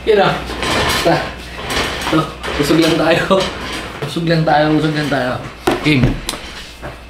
Yun na. Basta. Usog lang tayo. Usog lang tayo. Game.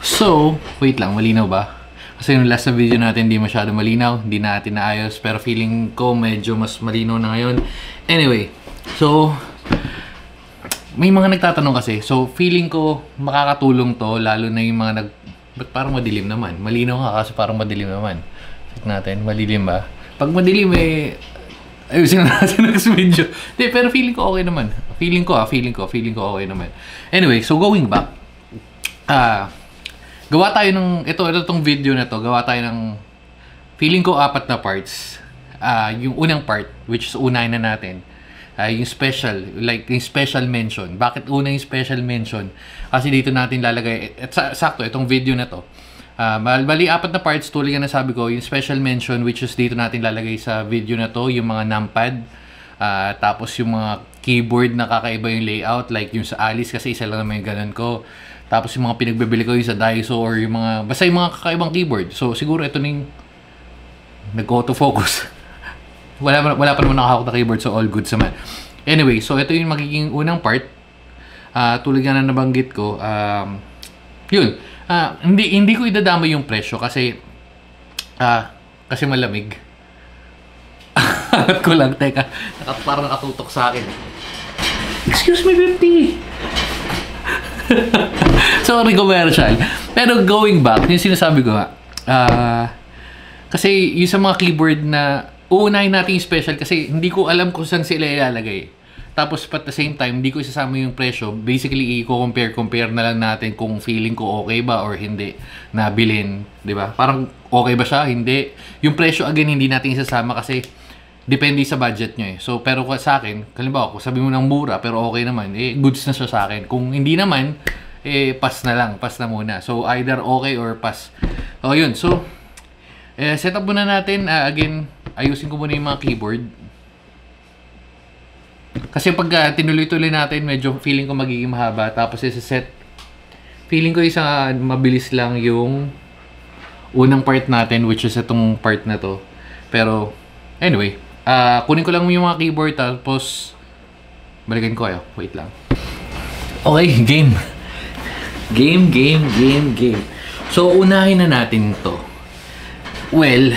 So, wait lang, malinaw ba? Kasi yung last na video natin hindi masyado malinaw, hindi natin naayos, pero feeling ko medyo mas malinaw na ngayon. Anyway, so may mga nagtatanong kasi, so feeling ko makakatulong to, lalo na yung mga ba't parang madilim naman? Malinaw nga kasi parang madilim naman. Check natin, madilim ba? Pag madilim ayusin na natin next video. Hindi, pero feeling ko okay naman. Feeling ko okay naman. Anyway, so going back, gawa tayo ng, itong video na to, gawa tayo ng, feeling ko 4 na parts. Yung unang part, which is unahin na natin, yung special, like yung special mention. Bakit una yung special mention? Kasi dito natin lalagay, sakto, itong video na to. Bali, 4 na parts, tuloy nga na sabi ko, yung special mention, which is dito natin lalagay sa video na to, yung mga numpad, tapos yung mga keyboard na kakaiba yung layout, like yung sa Alice, kasi isa lang naman yung ganun ko. Tapos yung mga pinagbibili ko yung sa Daiso or yung mga, basta yung mga kakaibang keyboard. So siguro ito na yung nag-autofocus. wala pa naman nakahawak na keyboard, so all good sa man. Anyway, so ito yung magiging unang part. Tulad nga na nabanggit ko, yun. Hindi ko idadama yung presyo kasi malamig. Alam ko lang, teka, parang nakatutok sa akin. Excuse me, 50. Sorry, commercial. Pero going back, yung sinasabi ko kasi yung sa mga keyboard na uunahin natin yung special kasi hindi ko alam kung saan sila ilalagay. Tapos at the same time, hindi ko isasama yung presyo. Basically, i-compare na lang natin kung feeling ko okay ba or hindi na bilhin. Diba? Parang okay ba siya? Hindi. Yung presyo, again, hindi natin isasama kasi depende sa budget nyo eh. So, pero sa akin, halimbawa, kung sabi mo ng mura pero okay naman, goods na siya sa akin. Kung hindi naman, pass na lang. Pass na muna. So, either okay or pass. O, yun. So, set up muna natin. Again, ayusin ko muna yung mga keyboard. Kasi pag tinuloy-tuloy natin, medyo feeling ko magiging mahaba. Tapos isa-set. Feeling ko isa mabilis lang yung unang part natin, which is itong part na to. Pero, anyway, kunin ko lang yung mga keyboard tapos balikan ko kayo. Wait lang. Okay, game. Game. So, unahin na natin to. Well,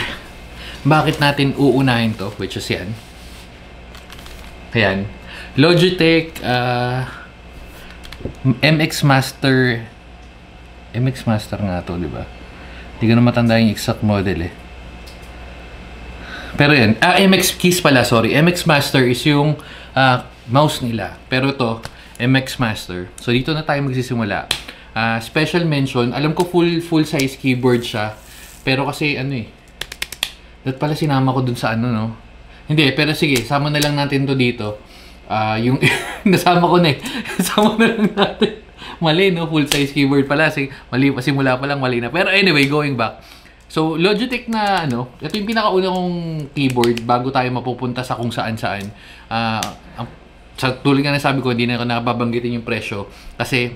bakit natin uunahin to? Which is yan. Ayan. Logitech MX Master nga to, di ba? Hindi ko na matanda yung exact model eh. Pero yan. MX Keys pala, sorry. MX Master is yung mouse nila. Pero to MX Master. So, dito na tayo magsisimula. Special mention. Alam ko full size keyboard siya. Pero kasi dapat pala sinama ko dun sa no? Hindi, pero sige, sama na lang natin to dito. Yung nasama ko na eh. Sama na lang natin. Mali, no? Full size keyboard pala. Mali pa, simula pa lang, mali na. Pero anyway, going back. So, Logitech na ito yung pinakauna kong keyboard bago tayo mapupunta sa kung saan-saan. Sa tulad nga na sabi ko, hindi na ako nakababanggitin yung presyo. Kasi,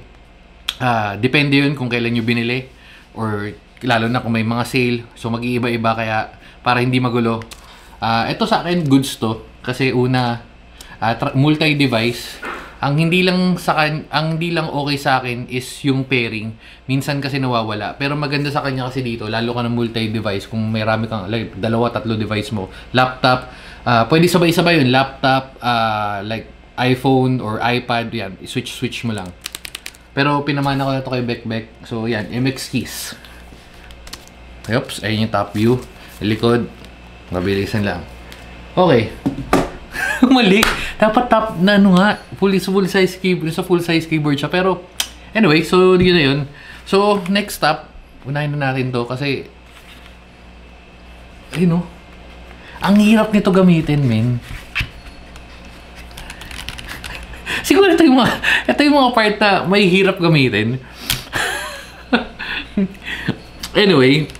depende yun kung kailan nyo binili. Or, lalo na kung may mga sale. So, mag-iiba-iba kaya para hindi magulo. Ito sa akin, goods to. Kasi una, multi-device. Ang hindi lang okay sa akin is yung pairing. Minsan kasi nawawala. Pero maganda sa kanya kasi dito, lalo ka ng multi-device. Kung may rami kang, like, 2-3 device mo. Laptop, pwede sabay-sabay yun. Laptop, like iPhone or iPad, yan. Switch mo lang. Pero pinamana ko na ito kay Bekbek. So, yan, MX Keys. Oops, ayun yung top view. Likod. Mabilisan lang. Okay. Mali. Dapat top na nga. Full size keyboard. Sa full size keyboard siya. Pero, anyway, so yun na yun. So, next stop. Unahin na natin to kasi ang hirap nito gamitin, men. Siguro ito yung mga part na may hirap gamitin. Anyway,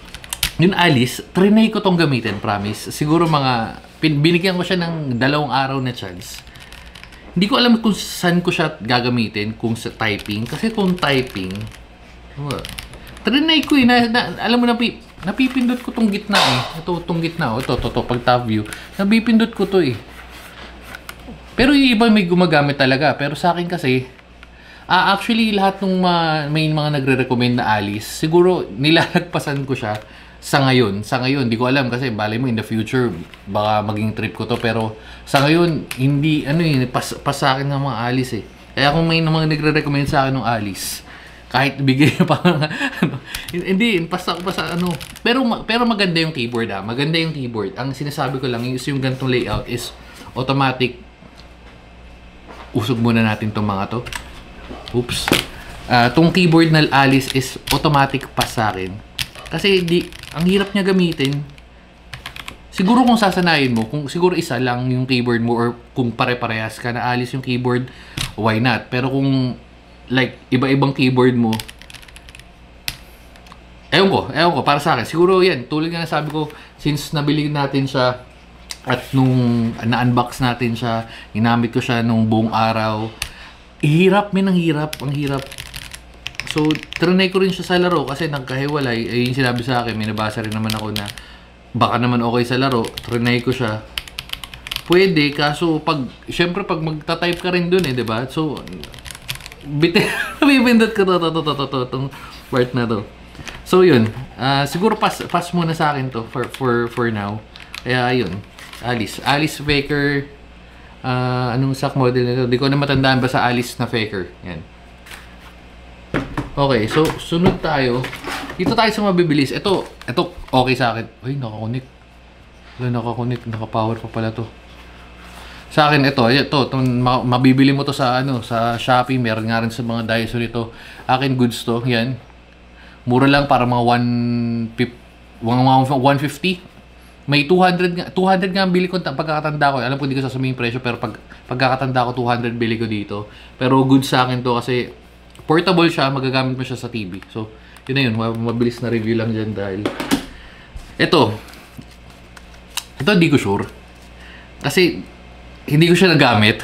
yung Alice, trinay ko tong gamitin, promise. Siguro binigyan ko siya ng 2 araw na chance. Hindi ko alam kung saan ko siya gagamitin, kung sa typing. Kasi kung typing, trinay ko alam mo napipindot ko tong gitna eh. Itong gitna, ito, pag top view. Napipindot ko to eh. Pero yung iba may gumagamit talaga. Pero sa akin kasi, actually, lahat ng may mga nagre-recommend na Alice, siguro nilalagpasan ko siya sa ngayon. Sa ngayon, di ko alam kasi balay mo in the future, baka maging trip ko to. Pero sa ngayon, hindi, pas sa akin ng mga Alice eh. Kaya kung may mga nagre-recommend sa akin ng Alice, kahit bigay pa hindi, pas ako pa sa Pero maganda yung keyboard Maganda yung keyboard. Ang sinasabi ko lang is yung ganitong layout is automatic. Usog muna natin tong mga to. Oops. Tong keyboard na Alice is automatic pass sa akin. Kasi ang hirap niya gamitin. Siguro kung sasanayin mo, kung siguro isa lang yung keyboard mo or kung pare-parehas ka na Alice yung keyboard, why not? Pero kung like iba-ibang keyboard mo, ewan ko, para sa akin. Siguro yan, tulad nga sabi ko, since nabili natin siya at nung na-unbox natin siya, ginamit ko siya nung buong araw, ang hirap. So, trinay ko rin siya sa laro kasi nagkahiwalay. Yung sinabi sa akin, may nabasa rin naman ako na baka naman okay sa laro. Trinay ko siya. Pwede, kaso syempre pag magta-type ka rin dun diba? So, bibindot ko itong part na to. So, yun. Siguro pass muna sa akin to for now. Kaya, yun. Alice Faker. Anong stock model nito? Di ko na matandaan ba sa Alice na Faker. Yan. Okay, so sunod tayo. Dito tayo sa mabibilis. Ito okay sa akin. Ay, nakakunik. Naka-power pa pala to. Sa akin ito mabibili mo to sa sa Shopee, meron nga rin sa mga Daiso nito. Akin goods to, yan. Mura lang para mga 150. May 200 nga bili ko pagkakatanda ko. Alam ko hindi ko sasabihin yung presyo pero pagkakatanda ko 200 bili ko dito. Pero good sa akin to kasi portable siya, magagamit mo siya sa TV. So, yun na yun. Mabilis na review lang dyan dahil ito hindi ko sure. Kasi hindi ko siya nagamit.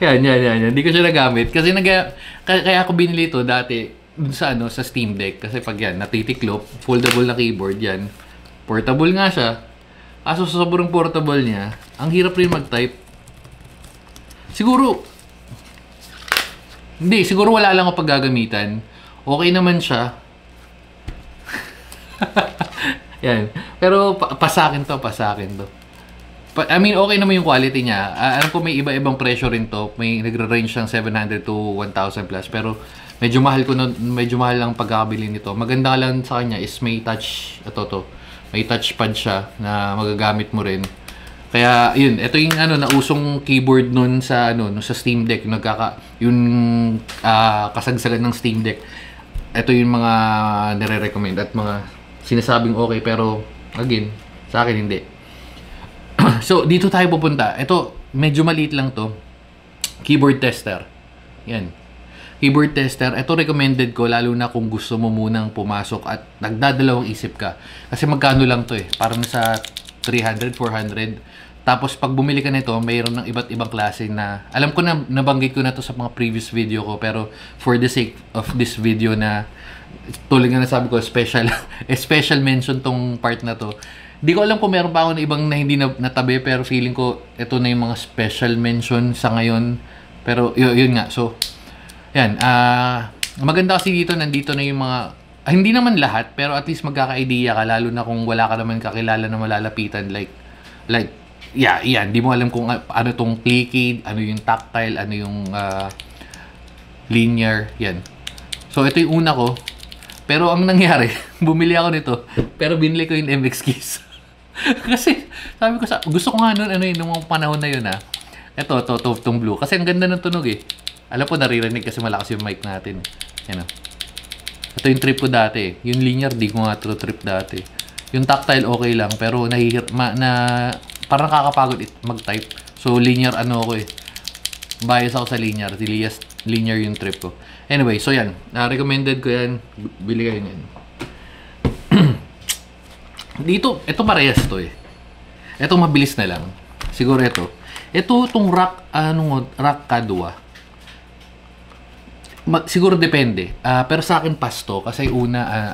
yan. Hindi ko siya nagamit kasi kaya ako binili ito dati dun sa sa Steam Deck kasi pag yan natitiklop, foldable na keyboard yan. Portable nga siya. Kaso sa sobrang portable niya, ang hirap rin mag-type. Siguro wala lang ako paggagamitan. Okay naman siya. Yan. Pero pasakin to. I mean, okay naman yung quality niya. Alam ko may iba-ibang presyo rin to. May nagre-range ng 700 to 1,000 plus. Pero medyo mahal lang pagkakabili nito. Maganda lang sa kanya is may touch, may touchpad siya na magagamit mo rin. Kaya yun, ito yung nausong keyboard nun sa sa Steam Deck, yung kasagsagan ng Steam Deck. Ito yung mga nire-recommend at mga sinasabing okay pero again, sa akin hindi. So, dito tayo pupunta. Ito, medyo maliit lang to. Keyboard tester. Yan. Keyboard tester. Ito recommended ko lalo na kung gusto mo munang pumasok at nagdadalawang isip ka. Kasi magkano lang to parang sa 300, 400. Tapos pag bumili ka nito, mayroon ng iba't ibang klase na alam ko na nabanggit ko na to sa mga previous video ko pero for the sake of this video na tulad nga nasabi ko special mention tong part na to. Di ko alam kung meron pa ako na ibang na hindi natabi pero feeling ko ito na yung mga special mention sa ngayon. Pero yun nga. So yan, maganda kasi dito nandito na yung mga hindi naman lahat pero at least magkaka-idea ka lalo na kung wala ka naman kakilala na malalapitan like yan, di mo alam kung ano tong clicky, ano yung tactile, ano yung linear, yan. So ito yung una ko. Pero ang nangyari, bumili ako nito, pero binili ko yung MX Keys. Kasi sabi ko gusto ko nga noon nung mga panahon na yun itong blue kasi ang ganda ng tunog Alam po naririnig kasi malakas yung mic natin. Yan Ito yung trip ko dati. Yung linear di ko nga trip dati. Yung tactile okay lang pero parang nakakapagod mag-type. So linear ako bias ako sa linear. Linear yung trip ko. Anyway, so yan. Recommended ko yan. Bili kayo yan. Dito, ito parehas to Ito mabilis na lang. Siguro ito. Itong rack kadwa. Siguro depende. Pero sa akin pasto kasi una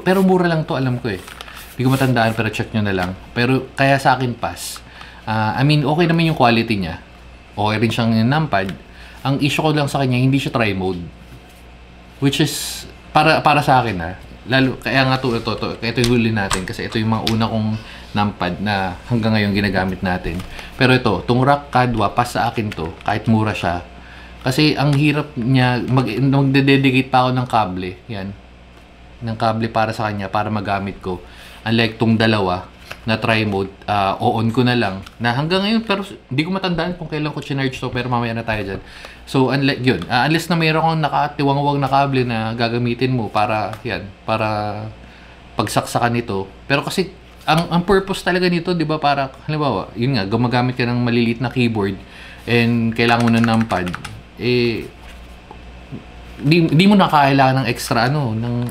pero mura lang to alam ko Hindi ko matandaan pero check nyo na lang. Pero kaya sa akin pass. I mean, okay naman yung quality niya. Okay rin siyang numpad. Ang issue ko lang sa kanya, hindi siya tri-mode. Which is, para sa akin lalo, kaya nga ito yung huli natin kasi ito yung mga una kong numpad na hanggang ngayon ginagamit natin. Pero itong Rock Kadwa, pas sa akin to, kahit mura siya. Kasi ang hirap niya, magde-dedicate pa ako ng kable. Yan. Ng kable para sa kanya, para magamit ko. Unlike tong dalawa, na tri-mode, on ko na lang. Na hanggang ngayon, pero hindi ko matandaan kung kailan ko chinarge to, pero mamaya na tayo dyan. So, unlike yun, unless na mayroon kang nakatiwang-wang na kable na gagamitin mo para, yan, para pagsaksakan nito. Pero kasi, ang purpose talaga nito, di ba, para, halimbawa, yun nga, gumagamit ka ng maliliit na keyboard and kailangan mo ng numpad, di mo na kailangan ng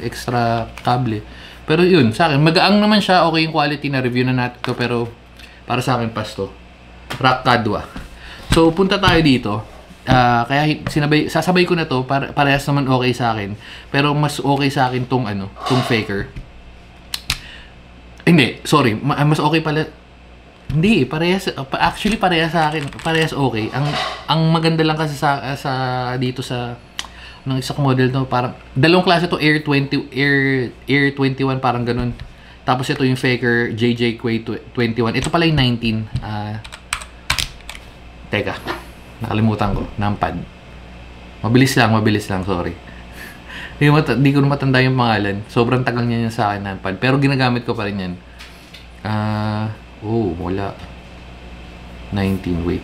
extra kable. Pero yun, sa akin, magaang naman siya, okay yung quality, na review na natin to, pero para sa akin, pasto. Rock Kadwa. So, punta tayo dito. Kaya sasabay ko na to, parehas naman okay sa akin. Pero mas okay sa akin tong Faker. Hindi, sorry, mas okay pala. Hindi, actually parehas sa akin, parehas okay. Ang maganda lang kasi sa dito sa ng isang model to, parang dalawang klase to, Air 21 parang ganun. Tapos ito yung Faker JJ Quay 21. Ito pala yung 19. Teka, nakalimutan ko, numpad. Mabilis lang, sorry. Hindi ko matanda yung pangalan. Sobrang tagal niya sa akin, numpad. Pero ginagamit ko pa rin yan. Wala. 19, wait.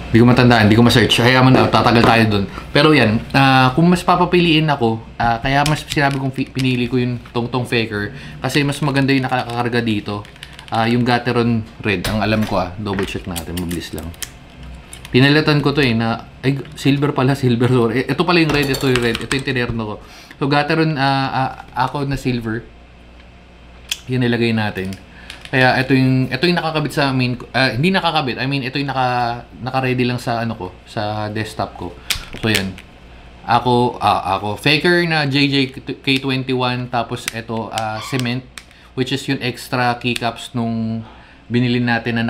Hindi ko matandaan, hindi ko ma-search. Kaya man tatagal tayo dun. Pero yan, kung mas papapiliin ako, kaya mas sinabi kong pinili ko yung tong Faker. Kasi mas maganda yung nakakarga dito. Yung Gateron Red, ang alam ko double check natin, mabilis lang. Pinalitan ko to ay silver pala, sorry. Ito pala yung red, ito yung red. Ito yung tinerno ko. So Gateron, ako na silver. Yan nilagay natin. Kaya ito yung nakakabit sa main, hindi nakakabit, I mean ito yung naka-ready lang sa sa desktop ko. So yan. Ako Faker na JJK21, tapos ito cement, which is yung extra keycaps nung binili natin na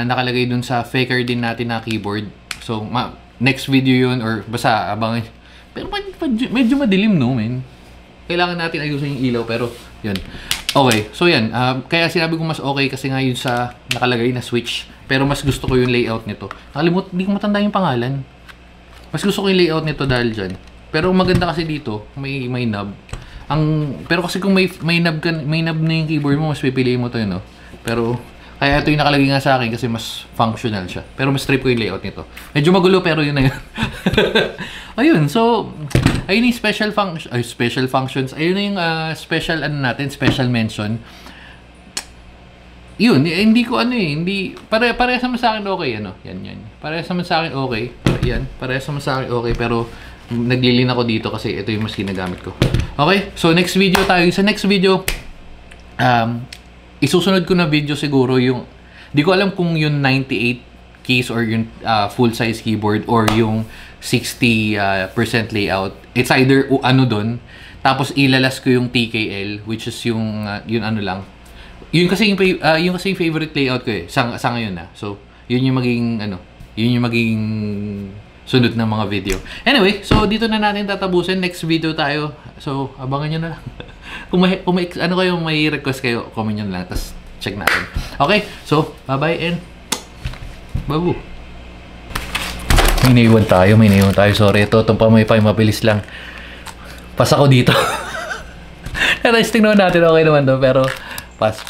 nakalagay dun sa Faker din natin na keyboard. So next video yun, or basta abangan. Pero medyo madilim, no, men. Kailangan natin ayusin yung ilaw, pero yun. Okay, so yan. Kaya sinabi ko mas okay kasi nga yun sa nakalagay na switch. Pero mas gusto ko yung layout nito. Hindi ko matanda yung pangalan. Mas gusto ko yung layout nito dahil dyan. Pero maganda kasi dito, may knob. Pero kasi kung may knob na yung keyboard mo, mas pipiliin mo to yun, no? Pero kaya ito yung nakalagay nga sa akin kasi mas functional siya. Pero mas trip ko yung layout nito. Medyo magulo, pero yun na yun. Ayun, so ayun yung special functions. Ayun na yung special special mention. Yun, hindi ko hindi parehas naman sa akin okay, yan. Parehas naman sa akin okay. Yan, parehas naman sa akin okay, pero naglilin ako dito kasi ito yung mas ginagamit ko. Okay, so next video tayo. Sa next video, isusunod ko na video siguro yung, di ko alam kung yung 98 keys or yung full size keyboard or yung 60% layout. It's either doon, tapos ilalas ko yung TKL, which is yung lang. Yun kasi yung favorite layout ko sa ngayon na. So, yun yung maging sunod ng mga video. Anyway, so dito na natin tatapusin. Next video tayo. So, abangan nyo na lang. kung may request kayo, comment nyo na lang. Tapos, check natin. Okay, so, bye-bye and babu. May naiwan tayo. Sorry, itong pamaypay, mabilis lang. Pas ako dito. Testing naman natin, okay naman to. Pero, pas.